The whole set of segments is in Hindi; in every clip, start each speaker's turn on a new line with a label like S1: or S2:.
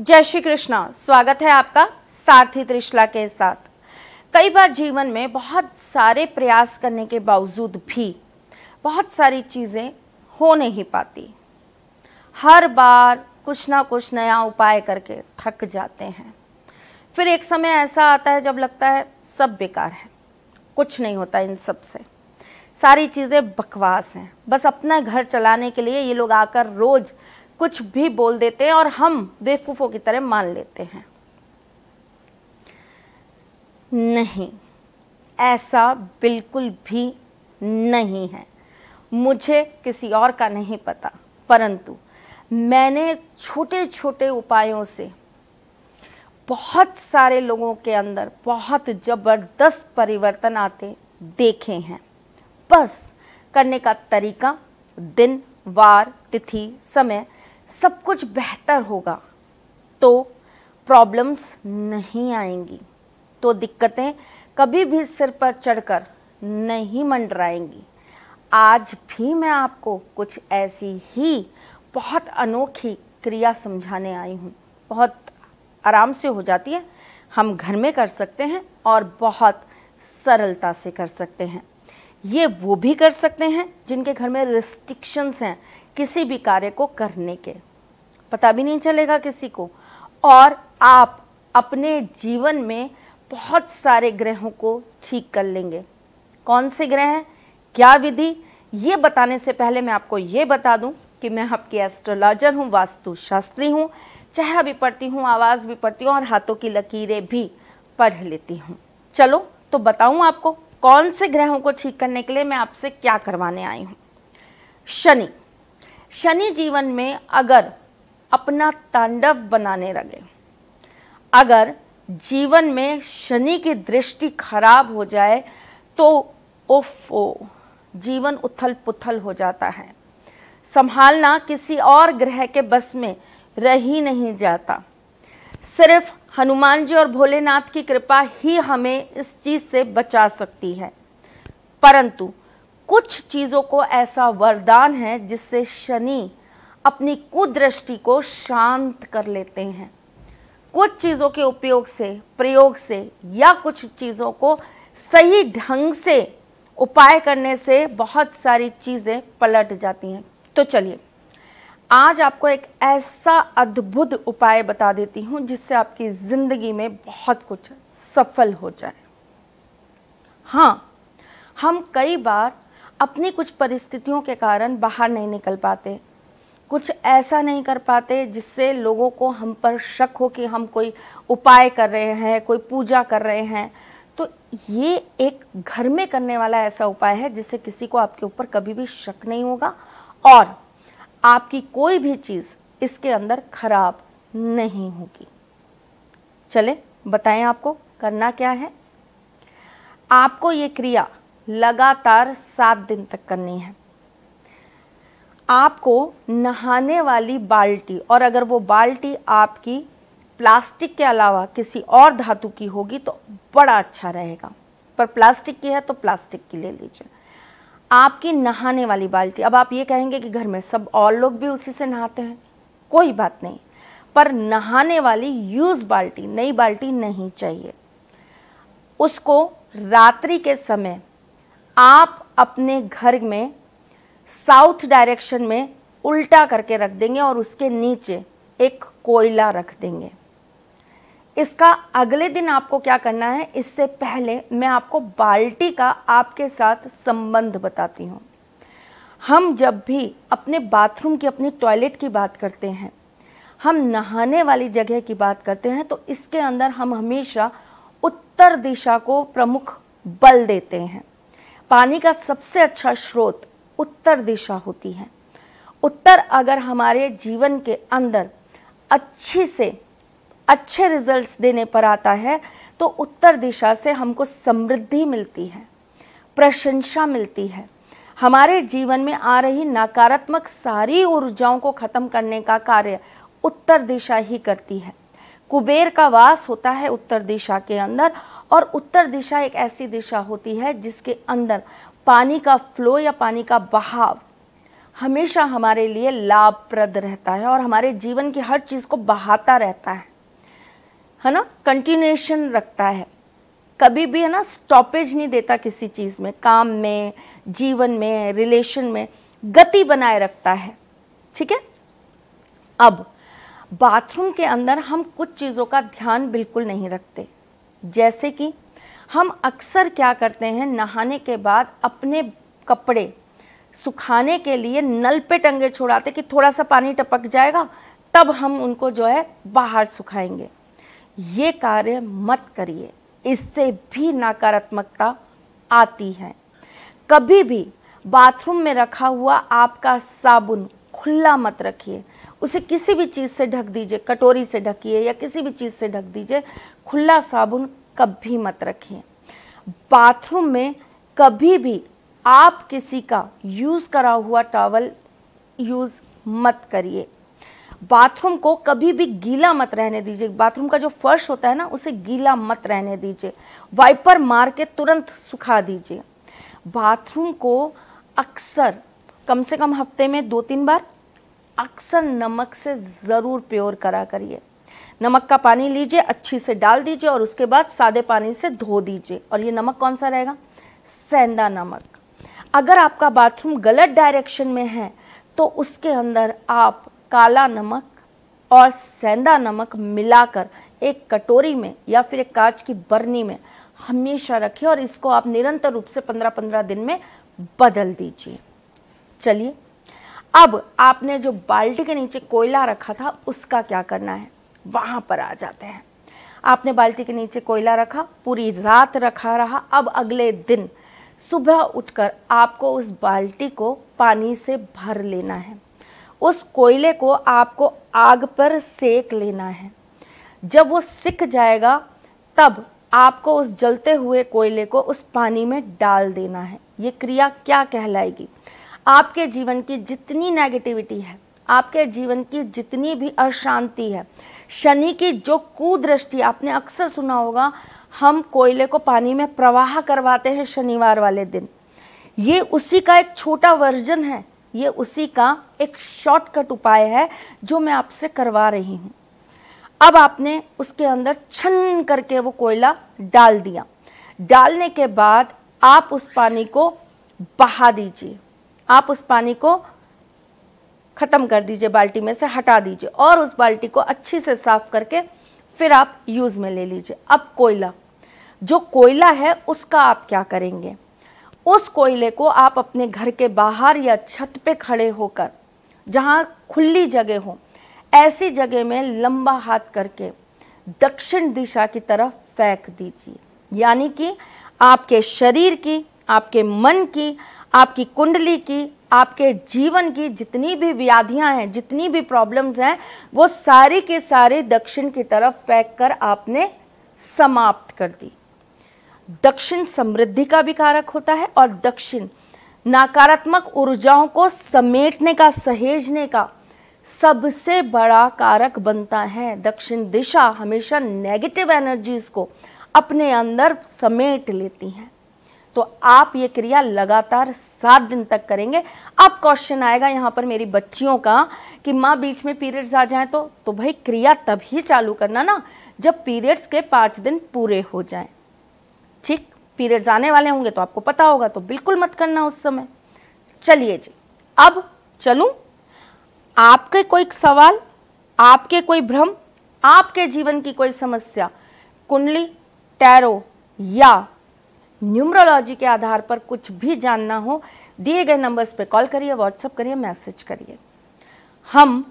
S1: जय श्री कृष्णा। स्वागत है आपका सारथी त्रिशला के साथ। कई बार जीवन में बहुत सारे प्रयास करने के बावजूद भी बहुत सारी चीज़ें हो नहीं पाती। हर बार कुछ ना कुछ नया उपाय करके थक जाते हैं। फिर एक समय ऐसा आता है जब लगता है सब बेकार है, कुछ नहीं होता इन सब से, सारी चीज़ें बकवास हैं। बस अपना घर चलाने के लिए ये लोग आकर रोज़ कुछ भी बोल देते हैं और हम बेवकूफ़ों की तरह मान लेते हैं। नहीं, ऐसा बिल्कुल भी नहीं है। मुझे किसी और का नहीं पता, परंतु मैंने छोटे छोटे उपायों से बहुत सारे लोगों के अंदर बहुत ज़बरदस्त परिवर्तन आते देखे हैं। बस करने का तरीका, दिन, वार, तिथि, समय सब कुछ बेहतर होगा तो प्रॉब्लम्स नहीं आएंगी, तो दिक्कतें कभी भी सिर पर चढ़कर नहीं मंडराएंगी। आज भी मैं आपको कुछ ऐसी ही बहुत अनोखी क्रिया समझाने आई हूँ। बहुत आराम से हो जाती है, हम घर में कर सकते हैं और बहुत सरलता से कर सकते हैं। ये वो भी कर सकते हैं जिनके घर में रिस्ट्रिक्शंस हैं किसी भी कार्य को करने के, पता भी नहीं चलेगा किसी को, और आप अपने जीवन में बहुत सारे ग्रहों को ठीक कर लेंगे। कौन से ग्रह हैं, क्या विधि, ये बताने से पहले मैं आपको ये बता दूं कि मैं आपकी एस्ट्रोलॉजर हूँ, वास्तुशास्त्री हूँ, चेहरा भी पढ़ती हूँ, आवाज़ भी पढ़ती हूँ और हाथों की लकीरें भी पढ़ लेती हूँ। चलो तो बताऊँ आपको कौन से ग्रहों को ठीक करने के लिए मैं आपसे क्या करवाने आई हूँ। शनि जीवन में अगर अपना तांडव बनाने लगे, अगर जीवन में शनि की दृष्टि खराब हो जाए तो ओफो, जीवन उथल पुथल हो जाता है। संभालना किसी और ग्रह के बस में रह ही नहीं जाता। सिर्फ हनुमान जी और भोलेनाथ की कृपा ही हमें इस चीज़ से बचा सकती है। परंतु कुछ चीज़ों को ऐसा वरदान है जिससे शनि अपनी कुदृष्टि को शांत कर लेते हैं। कुछ चीज़ों के उपयोग से, प्रयोग से या कुछ चीज़ों को सही ढंग से उपाय करने से बहुत सारी चीज़ें पलट जाती हैं। तो चलिए आज आपको एक ऐसा अद्भुत उपाय बता देती हूँ जिससे आपकी ज़िंदगी में बहुत कुछ सफल हो जाए। हाँ, हम कई बार अपनी कुछ परिस्थितियों के कारण बाहर नहीं निकल पाते, कुछ ऐसा नहीं कर पाते जिससे लोगों को हम पर शक हो कि हम कोई उपाय कर रहे हैं, कोई पूजा कर रहे हैं। तो ये एक घर में करने वाला ऐसा उपाय है जिससे किसी को आपके ऊपर कभी भी शक नहीं होगा और आपकी कोई भी चीज़ इसके अंदर खराब नहीं होगी। चले बताएं आपको करना क्या है। आपको ये क्रिया लगातार 7 दिन तक करनी है। आपको नहाने वाली बाल्टी, और अगर वो बाल्टी आपकी प्लास्टिक के अलावा किसी और धातु की होगी तो बड़ा अच्छा रहेगा, पर प्लास्टिक की है तो प्लास्टिक की ले लीजिए। आपकी नहाने वाली बाल्टी, अब आप ये कहेंगे कि घर में सब और लोग भी उसी से नहाते हैं, कोई बात नहीं, पर नहाने वाली यूज़ बाल्टी, नई बाल्टी नहीं चाहिए। उसको रात्रि के समय आप अपने घर में साउथ डायरेक्शन में उल्टा करके रख देंगे और उसके नीचे एक कोयला रख देंगे। इसका अगले दिन आपको क्या करना है, इससे पहले मैं आपको बाल्टी का आपके साथ संबंध बताती हूँ। हम जब भी अपने बाथरूम की, अपने टॉयलेट की बात करते हैं, हम नहाने वाली जगह की बात करते हैं, तो इसके अंदर हम हमेशा उत्तर दिशा को प्रमुख बल देते हैं। पानी का सबसे अच्छा स्रोत उत्तर दिशा होती है। उत्तर अगर हमारे जीवन के अंदर अच्छे रिजल्ट्स देने पर आता है तो उत्तर दिशा से हमको समृद्धि मिलती है, प्रशंसा मिलती है। हमारे जीवन में आ रही नकारात्मक सारी ऊर्जाओं को खत्म करने का कार्य उत्तर दिशा ही करती है। कुबेर का वास होता है उत्तर दिशा के अंदर, और उत्तर दिशा एक ऐसी दिशा होती है जिसके अंदर पानी का फ्लो या पानी का बहाव हमेशा हमारे लिए लाभप्रद रहता है और हमारे जीवन की हर चीज़ को बहाता रहता है ना, कंटिन्यूएशन रखता है, कभी भी है ना स्टॉपेज नहीं देता किसी चीज़ में, काम में, जीवन में, रिलेशन में गति बनाए रखता है। ठीक है। अब बाथरूम के अंदर हम कुछ चीज़ों का ध्यान बिल्कुल नहीं रखते, जैसे कि हम अक्सर क्या करते हैं, नहाने के बाद अपने कपड़े सुखाने के लिए नल पे टंगे छोड़ाते कि थोड़ा सा पानी टपक जाएगा तब हम उनको जो है बाहर सुखाएंगे। ये कार्य मत करिए, इससे भी नकारात्मकता आती है। कभी भी बाथरूम में रखा हुआ आपका साबुन खुला मत रखिए, उसे किसी भी चीज़ से ढक दीजिए, कटोरी से ढकिए या किसी भी चीज़ से ढक दीजिए, खुला साबुन कभी मत रखिए। बाथरूम में कभी भी आप किसी का यूज़ करा हुआ टॉवल यूज़ मत करिए। बाथरूम को कभी भी गीला मत रहने दीजिए, बाथरूम का जो फर्श होता है ना उसे गीला मत रहने दीजिए, वाइपर मार के तुरंत सुखा दीजिए। बाथरूम को अक्सर कम से कम हफ्ते में 2-3 बार अक्सर नमक से ज़रूर प्योर करा करिए। नमक का पानी लीजिए, अच्छी से डाल दीजिए और उसके बाद सादे पानी से धो दीजिए। और ये नमक कौन सा रहेगा? सेंधा नमक। अगर आपका बाथरूम गलत डायरेक्शन में है तो उसके अंदर आप काला नमक और सेंधा नमक मिलाकर एक कटोरी में या फिर एक कांच की बरनी में हमेशा रखिए और इसको आप निरंतर रूप से 15-15 दिन में बदल दीजिए। चलिए, अब आपने जो बाल्टी के नीचे कोयला रखा था उसका क्या करना है, वहाँ पर आ जाते हैं। आपने बाल्टी के नीचे कोयला रखा, पूरी रात रखा रहा। अब अगले दिन सुबह उठकर आपको उस बाल्टी को पानी से भर लेना है। उस कोयले को आपको आग पर सेक लेना है। जब वो सिक जाएगा तब आपको उस जलते हुए कोयले को उस पानी में डाल देना है। ये क्रिया क्या कहलाएगी? आपके जीवन की जितनी नेगेटिविटी है, आपके जीवन की जितनी भी अशांति है, शनि की जो कुदृष्टि, आपने अक्सर सुना होगा हम कोयले को पानी में प्रवाह करवाते हैं शनिवार वाले दिन, ये उसी का एक छोटा वर्जन है, ये उसी का एक शॉर्टकट उपाय है जो मैं आपसे करवा रही हूँ। अब आपने उसके अंदर छन करके वो कोयला डाल दिया। डालने के बाद आप उस पानी को बहा दीजिए, आप उस पानी को ख़त्म कर दीजिए, बाल्टी में से हटा दीजिए और उस बाल्टी को अच्छी से साफ करके फिर आप यूज़ में ले लीजिए। अब कोयला, जो कोयला है उसका आप क्या करेंगे? उस कोयले को आप अपने घर के बाहर या छत पे खड़े होकर, जहाँ खुली जगह हो, ऐसी जगह में लंबा हाथ करके दक्षिण दिशा की तरफ फेंक दीजिए। यानी कि आपके शरीर की, आपके मन की, आपकी कुंडली की, आपके जीवन की जितनी भी व्याधियां हैं, जितनी भी प्रॉब्लम्स हैं, वो सारी के सारे दक्षिण की तरफ फेंक कर आपने समाप्त कर दी। दक्षिण समृद्धि का भी कारक होता है और दक्षिण नकारात्मक ऊर्जाओं को समेटने का, सहेजने का सबसे बड़ा कारक बनता है। दक्षिण दिशा हमेशा नेगेटिव एनर्जीज को अपने अंदर समेट लेती हैं। तो आप ये क्रिया लगातार 7 दिन तक करेंगे। अब क्वेश्चन आएगा यहाँ पर मेरी बच्चियों का कि माँ बीच में पीरियड्स आ जाएं तो भाई क्रिया तभी चालू करना ना जब पीरियड्स के 5 दिन पूरे हो जाएं। ठीक, पीरियड्स आने वाले होंगे तो आपको पता होगा, तो बिल्कुल मत करना उस समय। चलिए जी, अब चलूं? आपके कोई सवाल, आपके कोई भ्रम, आपके जीवन की कोई समस्या, कुंडली, टैरो या न्यूमरोलॉजी के आधार पर कुछ भी जानना हो, दिए गए नंबर्स पे कॉल करिए, व्हाट्सएप करिए, मैसेज करिए। हम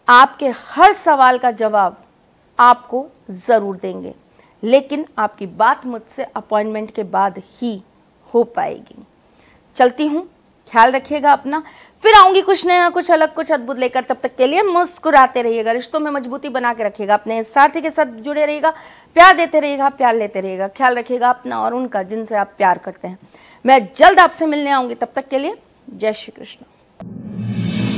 S1: आपके हर सवाल का जवाब आपको ज़रूर देंगे, लेकिन आपकी बात मुझसे अपॉइंटमेंट के बाद ही हो पाएगी। चलती हूँ, ख्याल रखिएगा अपना। फिर आऊँगी कुछ नया, कुछ अलग, कुछ अद्भुत लेकर। तब तक के लिए मुस्कुराते रहिएगा, रिश्तों में मजबूती बना के रखिएगा, अपने साथी के साथ जुड़े रहिएगा, प्यार देते रहिएगा, प्यार लेते रहिएगा। ख्याल रखिएगा अपना और उनका जिनसे आप प्यार करते हैं। मैं जल्द आपसे मिलने आऊँगी, तब तक के लिए जय श्री कृष्ण।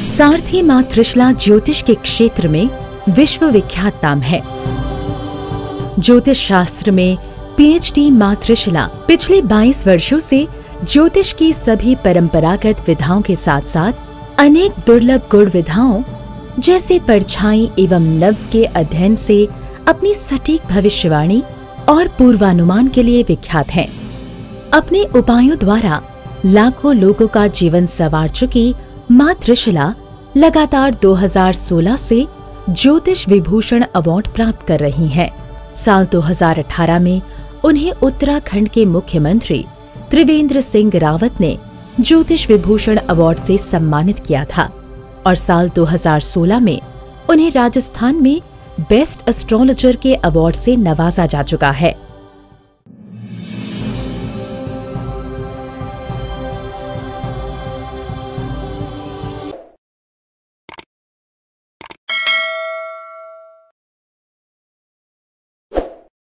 S2: सारथी मां त्रिशला ज्योतिष के क्षेत्र में विश्व विख्यात नाम है। ज्योतिष शास्त्र में पीएचडी मां त्रिशला पिछले 22 वर्षों से ज्योतिष की सभी परंपरागत विधाओं के साथ साथ अनेक दुर्लभ गुण विधाओं जैसे परछाई एवं नव्स के अध्ययन से अपनी सटीक भविष्यवाणी और पूर्वानुमान के लिए विख्यात हैं। अपने उपायों द्वारा लाखों लोगों का जीवन संवार चुकी मां त्रिशला लगातार 2016 से ज्योतिष विभूषण अवार्ड प्राप्त कर रही हैं। साल 2018 में उन्हें उत्तराखंड के मुख्यमंत्री त्रिवेंद्र सिंह रावत ने ज्योतिष विभूषण अवार्ड से सम्मानित किया था और साल 2016 में उन्हें राजस्थान में बेस्ट एस्ट्रोलॉजर के अवार्ड से नवाजा जा चुका है।